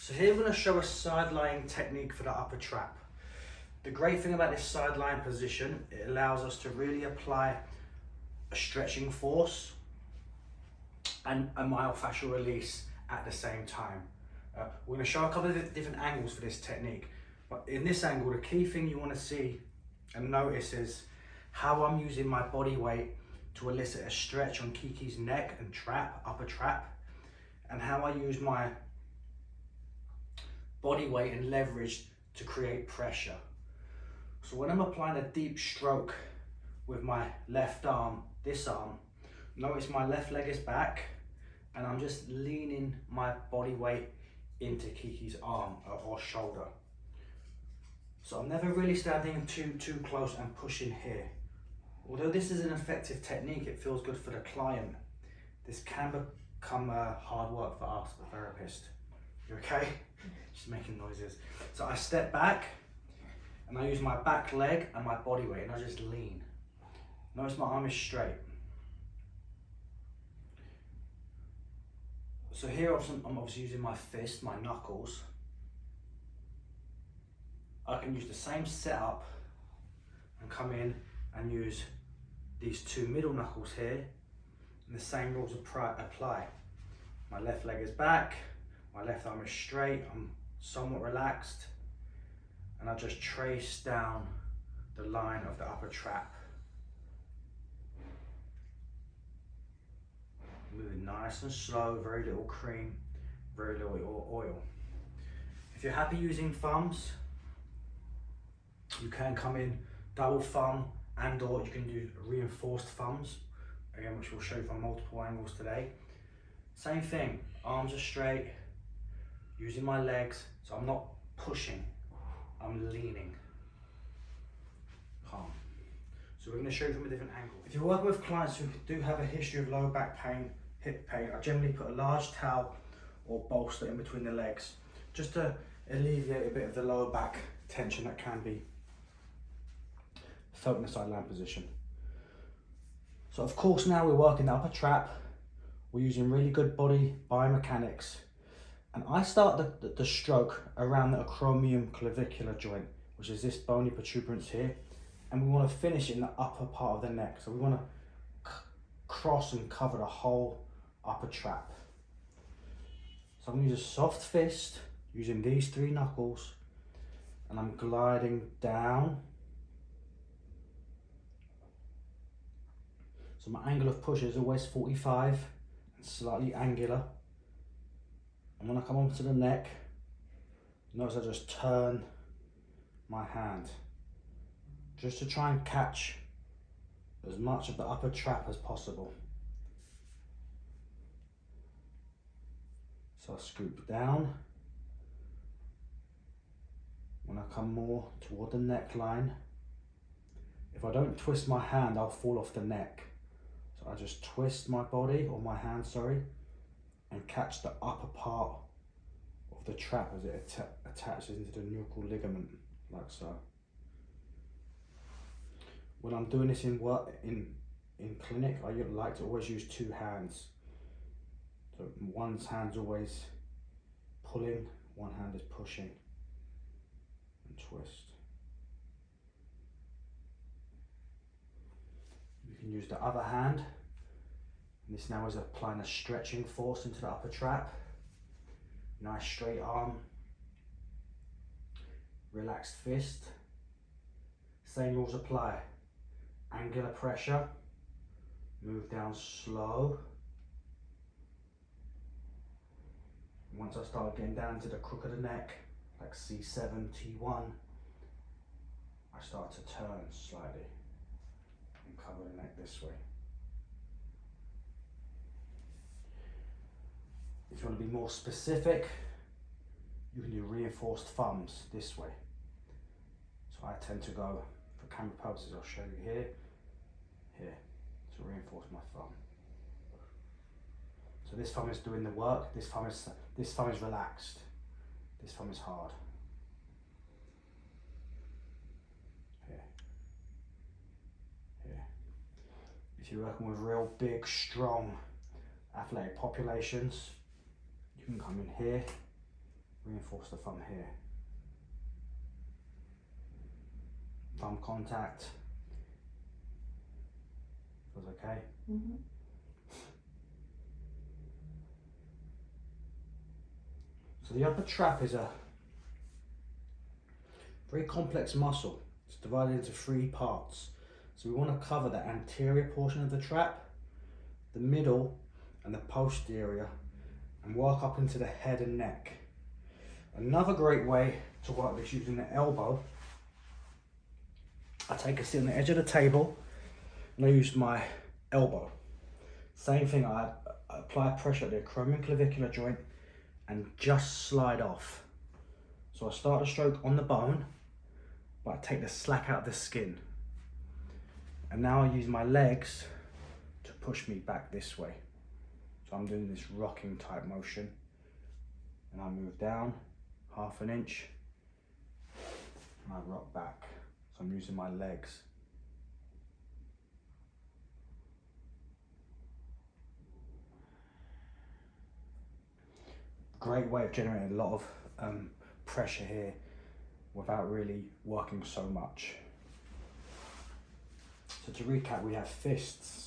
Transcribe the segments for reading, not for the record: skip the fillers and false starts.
So here we're going to show a side lying technique for the upper trap. The great thing about this side lying position, it allows us to really apply a stretching force and a myofascial release at the same time. We're going to show a couple of different angles for this technique, but in this angle, the key thing you want to see and notice is how I'm using my body weight to elicit a stretch on Kiki's neck and trap, upper trap, and how I use my body weight and leverage to create pressure. So when I'm applying a deep stroke with my left arm, this arm, notice my left leg is back and I'm just leaning my body weight into Kiki's arm or shoulder. So I'm never really standing too close and pushing here. Although this is an effective technique, it feels good for the client. This can become hard work for us, the therapist. You okay? Just making noises. So I step back and I use my back leg and my body weight and I just lean. Notice my arm is straight. So here I'm obviously using my fist, my knuckles. I can use the same setup and come in and use these two middle knuckles here, and the same rules apply. My left leg is back, my left arm is straight, I'm somewhat relaxed, and I just trace down the line of the upper trap. Moving nice and slow, very little cream, very little oil. If you're happy using thumbs, you can come in double thumb and or you can do reinforced thumbs, again, which we'll show you from multiple angles today. Same thing, arms are straight, using my legs, so I'm not pushing, I'm leaning. Calm. So we're going to show you from a different angle. If you're working with clients who do have a history of lower back pain, hip pain, I generally put a large towel or bolster in between the legs, just to alleviate a bit of the lower back tension that can be felt in the side lying position. So of course now we're working the upper trap, we're using really good body biomechanics, and I start the stroke around the acromion clavicular joint, which is this bony protuberance here, and we want to finish in the upper part of the neck. So we want to cross and cover the whole upper trap. So I'm going to use a soft fist using these three knuckles, and I'm gliding down. So my angle of push is always 45 and slightly angular. And when I come onto the neck, notice I just turn my hand just to try and catch as much of the upper trap as possible. So I scoop down. When I come more toward the neckline, if I don't twist my hand, I'll fall off the neck. So I just twist my body, or my hand, sorry, and catch the upper part of the trap as it attaches into the nuchal ligament, like so. When I'm doing this in clinic, I like to always use two hands. So one hand's always pulling, one hand is pushing, and twist. You can use the other hand, and this now is applying a stretching force into the upper trap. Nice straight arm, relaxed fist. Same rules apply. Angular pressure, move down slow. Once I start getting down to the crook of the neck, like C7, T1, I start to turn slightly and cover the neck this way. If you want to be more specific, you can do reinforced thumbs this way. So I tend to go, for camera purposes, I'll show you here, to reinforce my thumb. So this thumb is doing the work, this thumb is relaxed, this thumb is hard. Here. If you're working with real big, strong, athletic populations, you can come in here Reinforce the thumb here. Thumb contact. Feels okay? Mm-hmm. So the upper trap is a very complex muscle. It's divided into 3 parts. So we want to cover the anterior portion of the trap, the middle and the posterior, and work up into the head and neck. Another great way to work this using the elbow, I take a seat on the edge of the table and I use my elbow. Same thing, I apply pressure at the acromioclavicular joint and just slide off. So I start the stroke on the bone, but I take the slack out of the skin. And now I use my legs to push me back this way. So I'm doing this rocking type motion. And I move down 1/2 inch and I rock back. So I'm using my legs. Great way of generating a lot of pressure here without really working so much. So to recap, we have fists,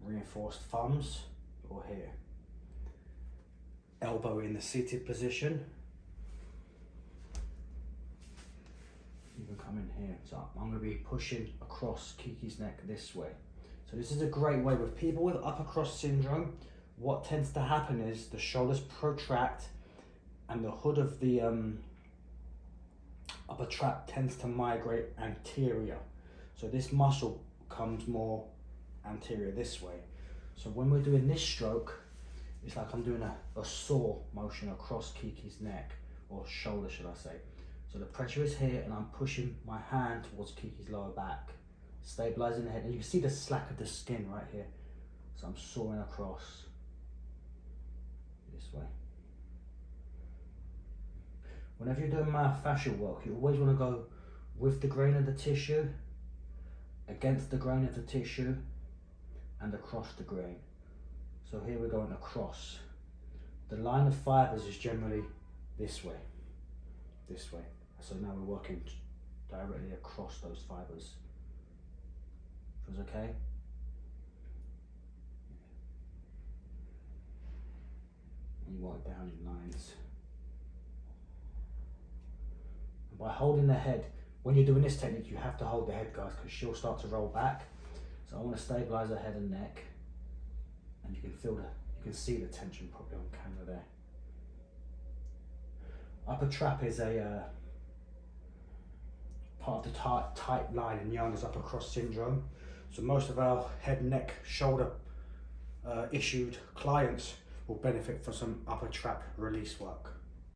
reinforced thumbs or here, elbow in the seated position. You can come in here. So I'm going to be pushing across Kiki's neck this way. So this is a great way with people with upper cross syndrome. What tends to happen is the shoulders protract and the hood of the upper trap tends to migrate anterior. So this muscle comes more anterior this way. So when we're doing this stroke, it's like I'm doing a saw motion across Kiki's neck, or shoulder should I say. So the pressure is here and I'm pushing my hand towards Kiki's lower back, stabilizing the head. And you can see the slack of the skin right here. So I'm sawing across this way. Whenever you're doing myofascial work, you always want to go with the grain of the tissue, against the grain of the tissue, and across the grain. So here we're going across. The line of fibers is generally this way. So now we're working directly across those fibers. Feels okay? And you work down in lines. And by holding the head, when you're doing this technique, you have to hold the head, guys, because she'll start to roll back. So I want to stabilize her head and neck, and you can feel you can see the tension probably on camera there. Upper trap is a part of the tight line in Young's upper cross syndrome. So most of our head, neck, shoulder issued clients will benefit from some upper trap release work.